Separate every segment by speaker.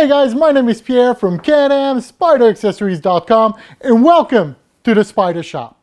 Speaker 1: Hey guys, my name is Pierre from CanAm Spyder Accessories.com and welcome to the Spyder Shop.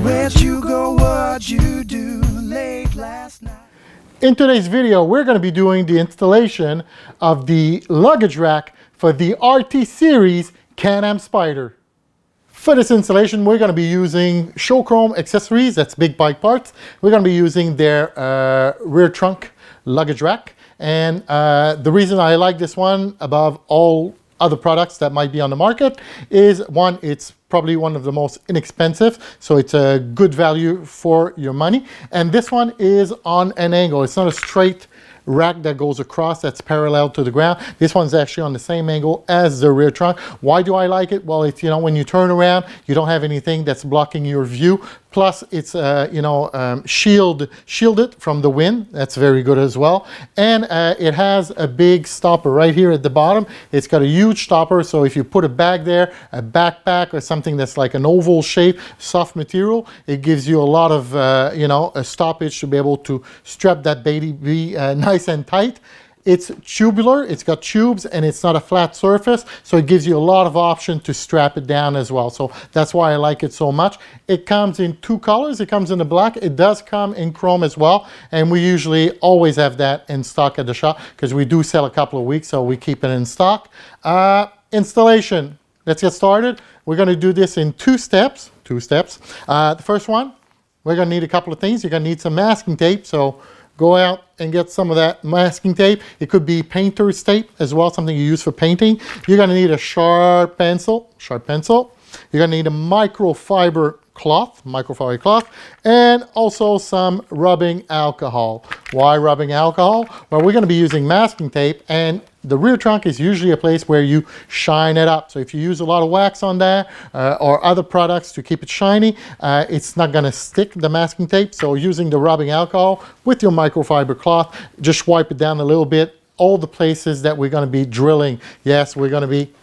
Speaker 2: Where'd you go? What'd you do late last night?
Speaker 1: In today's video, we're going to be doing the installation of the luggage rack for the RT series CanAm Spyder. For this installation, we're going to be using CanAm Accessories, that's big bike parts. We're going to be using their rear trunk luggage rack. And the reason I like this one above all other products that might be on the market is, one, it's probably one of the most inexpensive, so it's a good value for your money. And this one is on an angle. It's not a straight rack that goes across that's parallel to the ground. This one's actually on the same angle as the rear trunk. Why do I like it? Well, it's, when you turn around, you don't have anything that's blocking your view. Plus, it's shielded from the wind. That's very good as well. And it has a big stopper right here at the bottom. It's got a huge stopper, so if you put a bag there, a backpack or something that's like an oval shape, soft material, it gives you a lot of a stoppage to be able to strap that baby nice and tight. It's tubular, it's got tubes, and it's not a flat surface, so it gives you a lot of option to strap it down as well. So that's why I like it so much. It comes in two colors. It comes in the black. It does come in chrome as well, and we usually always have that in stock at the shop because we do sell a couple of weeks, so we keep it in stock. Installation. Let's get started. We're going to do this in two steps. The first one, we're going to need a couple of things. You're going to need some masking tape, so go out and get some of that masking tape. It could be painter's tape as well, something you use for painting. You're going to need a sharp pencil. You're going to need a microfiber cloth, and also some rubbing alcohol. Why rubbing alcohol? Well, we're going to be using masking tape, and the rear trunk is usually a place where you shine it up. So if you use a lot of wax on there or other products to keep it shiny, it's not going to stick, the masking tape. So using the rubbing alcohol with your microfiber cloth, just wipe it down a little bit. All the places that we're going to be drilling. Yes, we're going to be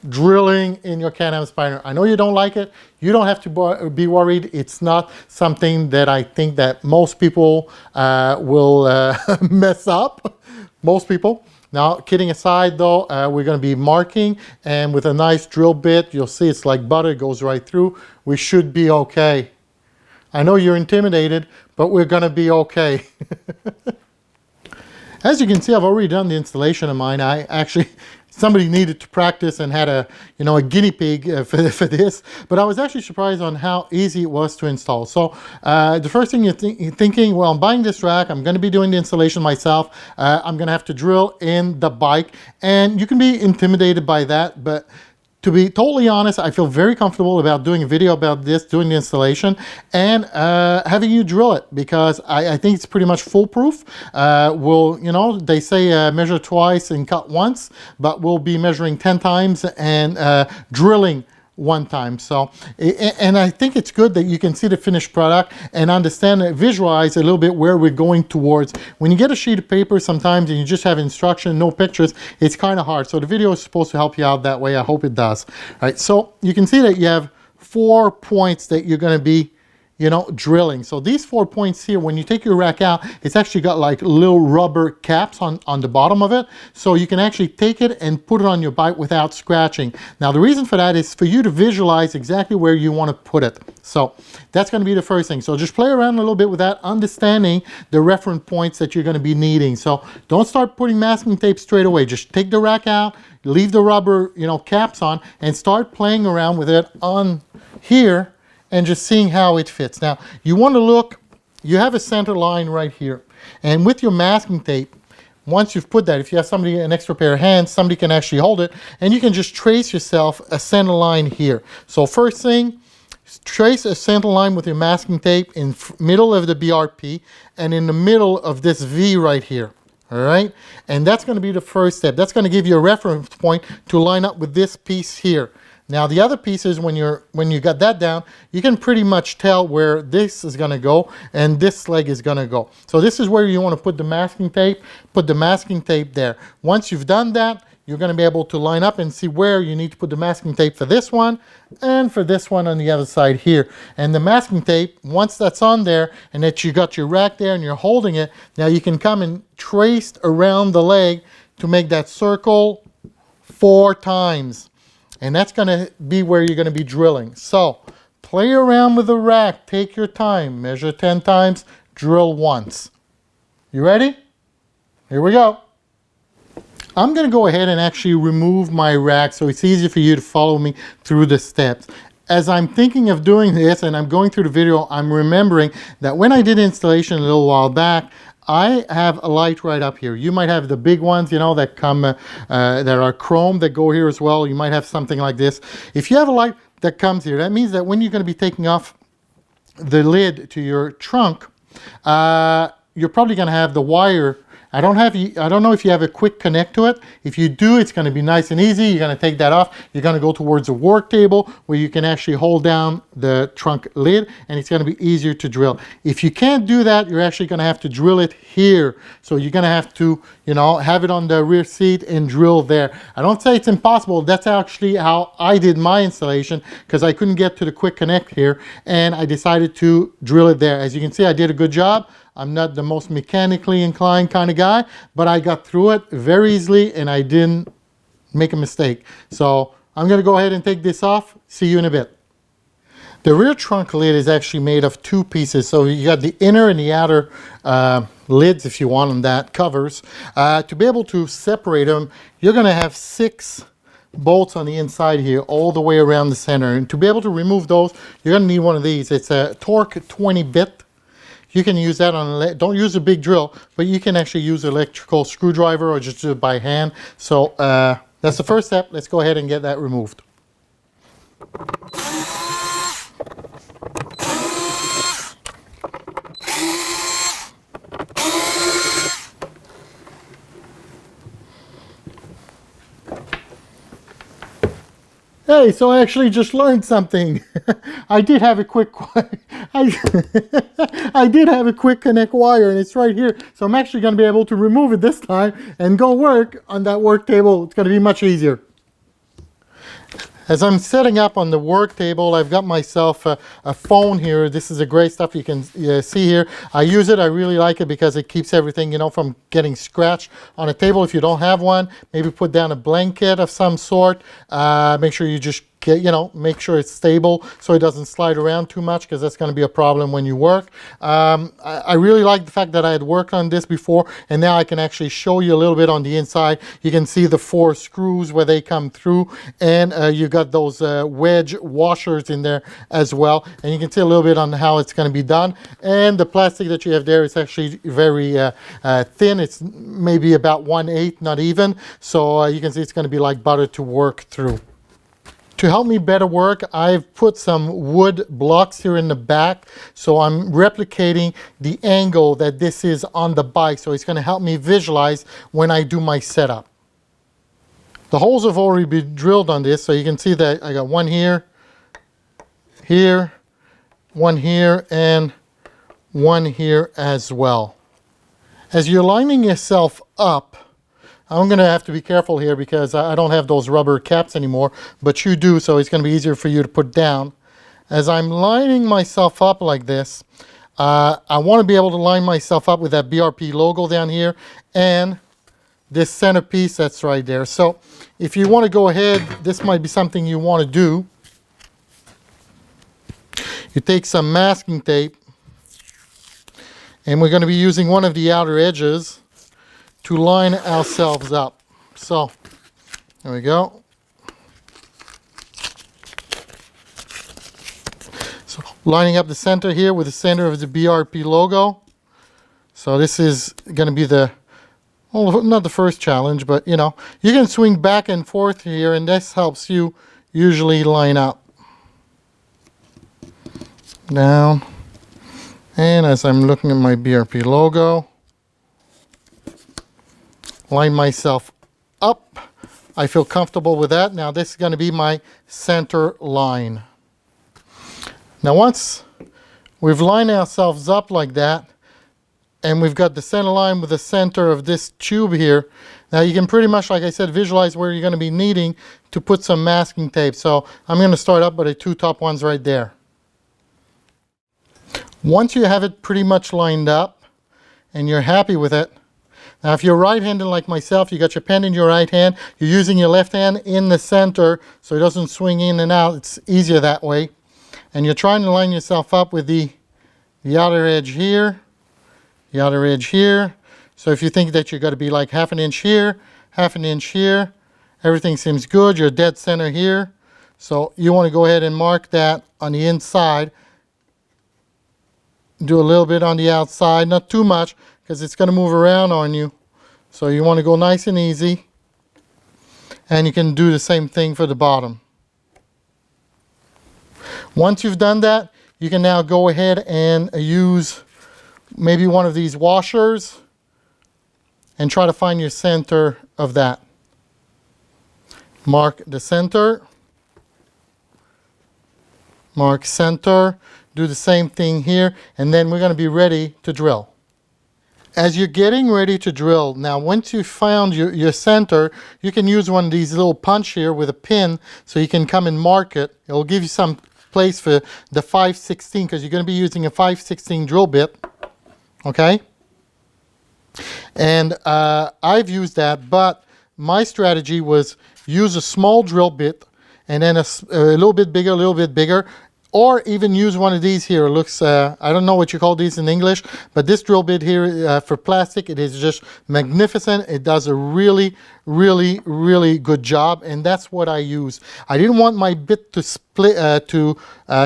Speaker 1: drilling in your CanAm Spyder. I know you don't like it. You don't have to be worried. It's not something that I think that most people will mess up. Most people. Now, kidding aside though, we're going to be marking, and with a nice drill bit, you'll see it's like butter, it goes right through. We should be okay. I know you're intimidated, but we're going to be okay. As you can see, I've already done the installation of mine. Somebody needed to practice and had a guinea pig for this, but I was actually surprised on how easy it was to install. So the first thing you're thinking, well, I'm buying this rack, I'm going to be doing the installation myself, I'm going to have to drill in the bike, and you can be intimidated by that, but to be totally honest, I feel very comfortable about doing a video about this, doing the installation, and having you drill it, because I think it's pretty much foolproof. They say measure twice and cut once, but we'll be measuring 10 times and drilling one time. So, and I think it's good that you can see the finished product and understand and visualize a little bit where we're going towards. When you get a sheet of paper sometimes and you just have instruction, no pictures, it's kind of hard. So the video is supposed to help you out that way. I hope it does. All right, so you can see that you have 4 points that you're going to be drilling. So these 4 points here, when you take your rack out, it's actually got like little rubber caps on the bottom of it. So you can actually take it and put it on your bike without scratching. Now, the reason for that is for you to visualize exactly where you want to put it. So that's going to be the first thing. So just play around a little bit with that, understanding the reference points that you're going to be needing. So don't start putting masking tape straight away. Just take the rack out, leave the rubber, caps on, and start playing around with it on here and just seeing how it fits. Now, you want to look, you have a center line right here. And with your masking tape, once you've put that, if you have an extra pair of hands, somebody can actually hold it, and you can just trace yourself a center line here. So first thing, trace a center line with your masking tape in middle of the BRP and in the middle of this V right here. All right, and that's going to be the first step. That's going to give you a reference point to line up with this piece here. Now the other pieces, when you got that down, you can pretty much tell where this is going to go and this leg is going to go. So this is where you want to put the masking tape. Put the masking tape there. Once you've done that, you're going to be able to line up and see where you need to put the masking tape for this one and for this one on the other side here. And the masking tape, once that's on there and that you got your rack there and you're holding it, now you can come and trace around the leg to make that circle 4 times. And that's going to be where you're going to be drilling. So play around with the rack, take your time, measure 10 times, drill once. You ready? Here we go. I'm going to go ahead and actually remove my rack so it's easier for you to follow me through the steps. As I'm thinking of doing this and I'm going through the video, I'm remembering that when I did installation a little while back, I have a light right up here. You might have the big ones, you know, that come, that are chrome that go here as well. You might have something like this. If you have a light that comes here, that means that when you're going to be taking off the lid to your trunk, you're probably going to have the wire. I don't know if you have a quick connect to it. If you do, it's going to be nice and easy. You're going to take that off. You're going to go towards a work table where you can actually hold down the trunk lid, and it's going to be easier to drill. If you can't do that, you're actually going to have to drill it here. So you're going to have to, you know, have it on the rear seat and drill there. I don't say it's impossible. That's actually how I did my installation, because I couldn't get to the quick connect here, and I decided to drill it there. As you can see, I did a good job. I'm not the most mechanically inclined kind of guy, but I got through it very easily and I didn't make a mistake. So I'm going to go ahead and take this off. See you in a bit. The rear trunk lid is actually made of 2 pieces. So you got the inner and the outer lids, if you want them, that covers. To be able to separate them, you're going to have 6 bolts on the inside here all the way around the center. And to be able to remove those, you're going to need one of these. It's a Torque 20 bit. You can use that on, don't use a big drill, but you can actually use an electrical screwdriver or just do it by hand. So that's the first step. Let's go ahead and get that removed. Hey, so I actually just learned something. I did have a quick I did have a quick connect wire, and it's right here. So I'm actually going to be able to remove it this time and go work on that work table. It's going to be much easier. As I'm setting up on the work table, I've got myself a phone here. This is a great stuff you can see here. I use it. I really like it because it keeps everything, you know, from getting scratched on a table. If you don't have one, maybe put down a blanket of some sort. Make sure you just get, you know, make sure it's stable so it doesn't slide around too much, because that's going to be a problem when you work. I really like the fact that I had worked on this before, and now I can actually show you a little bit on the inside. You can see the 4 screws where they come through, and you got those wedge washers in there as well, and you can see a little bit on how it's going to be done. And the plastic that you have there is actually very thin. It's maybe about 1/8, not even, so you can see it's going to be like butter to work through. To help me better work, I've put some wood blocks here in the back, so I'm replicating the angle that this is on the bike, so it's going to help me visualize when I do my setup. The holes have already been drilled on this, so you can see that I got one here, here, one here, and one here as well. As you're lining yourself up, I'm going to have to be careful here because I don't have those rubber caps anymore, but you do, so it's going to be easier for you to put down. As I'm lining myself up like this, I want to be able to line myself up with that BRP logo down here and this centerpiece that's right there. So if you want to go ahead, this might be something you want to do. You take some masking tape, and we're going to be using one of the outer edges to line ourselves up. So there we go. So lining up the center here with the center of the BRP logo. So this is going to be the, well, not the first challenge, but you know, you can swing back and forth here, and this helps you usually line up. Down. And as I'm looking at my BRP logo, line myself up. I feel comfortable with that. Now this is going to be my center line. Now once we've lined ourselves up like that, and we've got the center line with the center of this tube here. Now you can pretty much, like I said, visualize where you're going to be needing to put some masking tape. So I'm going to start up with the two top ones right there. Once you have it pretty much lined up and you're happy with it, now if you're right-handed like myself, you got your pen in your right hand, you're using your left hand in the center so it doesn't swing in and out. It's easier that way. And you're trying to line yourself up with the outer edge here, the outer edge here. So if you think that you're going to be like half an inch here, half an inch here, everything seems good. You're dead center here. So you want to go ahead and mark that on the inside. Do a little bit on the outside, not too much because it's going to move around on you. So you want to go nice and easy. And you can do the same thing for the bottom. Once you've done that, you can now go ahead and use maybe one of these washers and try to find your center of that. Mark the center. Mark center. Do the same thing here, and then we're going to be ready to drill. As you're getting ready to drill, now once you've found your center, you can use one of these little punch here with a pin so you can come and mark it. It will give you some place for the 5/16 because you're going to be using a 5/16 drill bit. Okay? And I've used that, but my strategy was use a small drill bit and then a little bit bigger, or even use one of these here. It looks, I don't know what you call these in English, but this drill bit here for plastic, it is just magnificent. It does a really, really, really good job, and that's what I use. I didn't want my bit to split,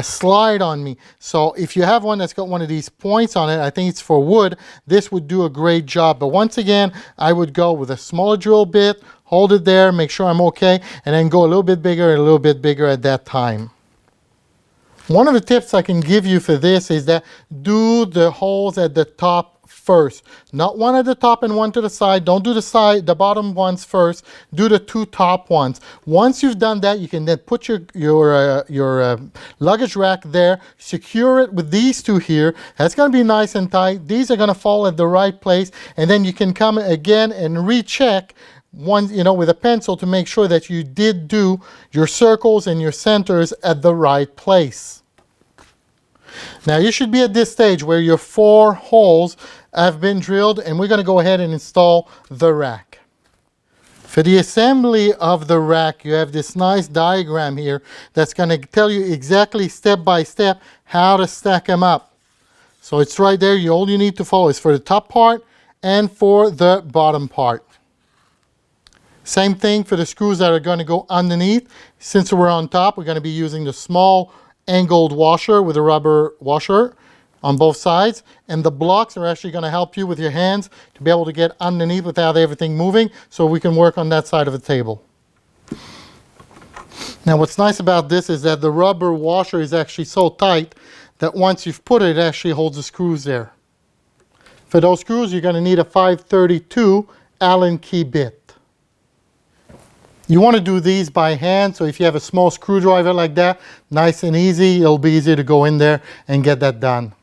Speaker 1: slide on me. So if you have one that's got one of these points on it, I think it's for wood, this would do a great job. But once again, I would go with a smaller drill bit, hold it there, make sure I'm okay, and then go a little bit bigger and a little bit bigger at that time. One of the tips I can give you for this is that do the holes at the top first. Not one at the top and one to the side. Don't do the bottom ones first. Do the two top ones. Once you've done that, you can then put your luggage rack there, secure it with these two here. That's going to be nice and tight. These are going to fall at the right place, and then you can come again and recheck one, with a pencil to make sure that you did do your circles and your centers at the right place. Now you should be at this stage where your 4 holes have been drilled, and we're going to go ahead and install the rack. For the assembly of the rack, you have this nice diagram here that's going to tell you exactly step by step how to stack them up. So it's right there. All you need to follow is for the top part and for the bottom part. Same thing for the screws that are going to go underneath. Since we're on top, we're going to be using the small angled washer with a rubber washer on both sides. And the blocks are actually going to help you with your hands to be able to get underneath without everything moving, so we can work on that side of the table. Now what's nice about this is that the rubber washer is actually so tight that once you've put it, it actually holds the screws there. For those screws, you're going to need a 532 Allen key bit. You want to do these by hand, so if you have a small screwdriver like that, nice and easy, it'll be easy to go in there and get that done.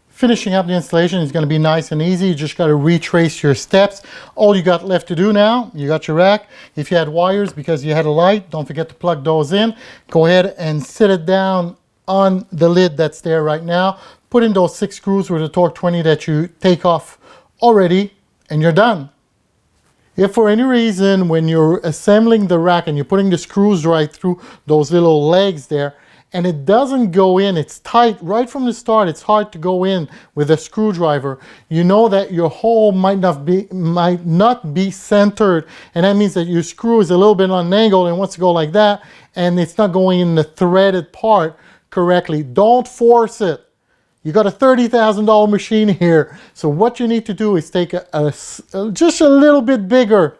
Speaker 1: Finishing up the installation is going to be nice and easy. You just got to retrace your steps. All you got left to do now, you got your rack. If you had wires because you had a light, don't forget to plug those in. Go ahead and sit it down on the lid that's there right now. Put in those 6 screws with a torque 20 that you take off already, and you're done. If for any reason when you're assembling the rack and you're putting the screws right through those little legs there, and it doesn't go in, it's tight right from the start, it's hard to go in with a screwdriver, you know that your hole might not be centered, and that means that your screw is a little bit on an angle and wants to go like that, and it's not going in the threaded part correctly. Don't force it. You got a $30,000 machine here, so what you need to do is take just a little bit bigger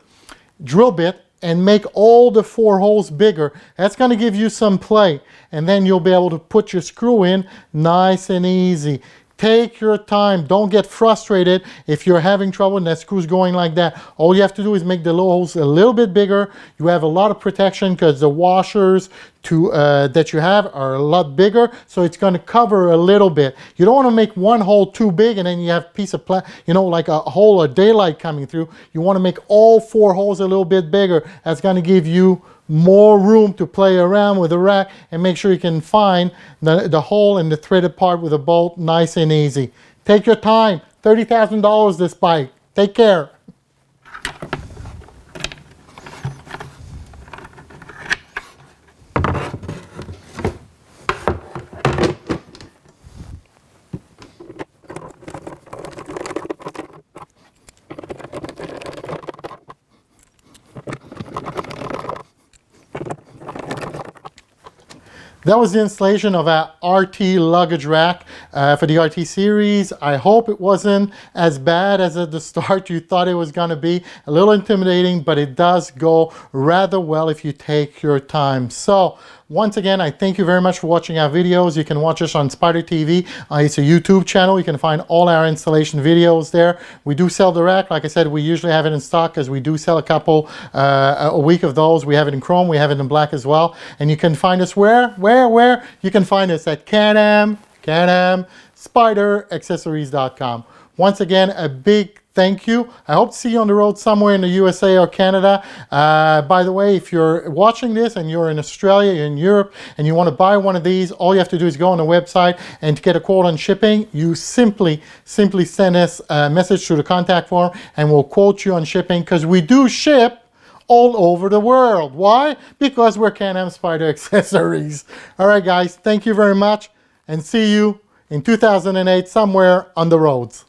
Speaker 1: drill bit and make all the 4 holes bigger. That's going to give you some play, and then you'll be able to put your screw in nice and easy. Take your time. Don't get frustrated if you're having trouble and that screw's going like that. All you have to do is make the little holes a little bit bigger. You have a lot of protection because the washers that you have are a lot bigger, so it's going to cover a little bit. You don't want to make one hole too big and then you have a piece of like a hole of daylight coming through. You want to make all 4 holes a little bit bigger. That's going to give you more room to play around with the rack and make sure you can find the hole in the threaded part with a bolt nice and easy. Take your time. $30,000 this bike. Take care. That was the installation of our RT luggage rack for the RT series. I hope it wasn't as bad as at the start you thought it was going to be. A little intimidating, but it does go rather well if you take your time. So once again, I thank you very much for watching our videos. You can watch us on Spyder TV. It's a YouTube channel. You can find all our installation videos there. We do sell the rack. Like I said, we usually have it in stock because we do sell a couple a week of those. We have it in chrome. We have it in black as well. And you can find us where? You can find us at CanAm Spyder Accessories.com. Once again, a big thank you. I hope to see you on the road somewhere in the USA or Canada. By the way, if you're watching this and you're in Australia, you're in Europe, and you want to buy one of these, all you have to do is go on the website, and to get a quote on shipping, you simply send us a message through the contact form and we'll quote you on shipping, because we do ship all over the world. Why? Because we're CanAm Spyder Accessories. All right, guys, thank you very much, and see you in 2008 somewhere on the roads.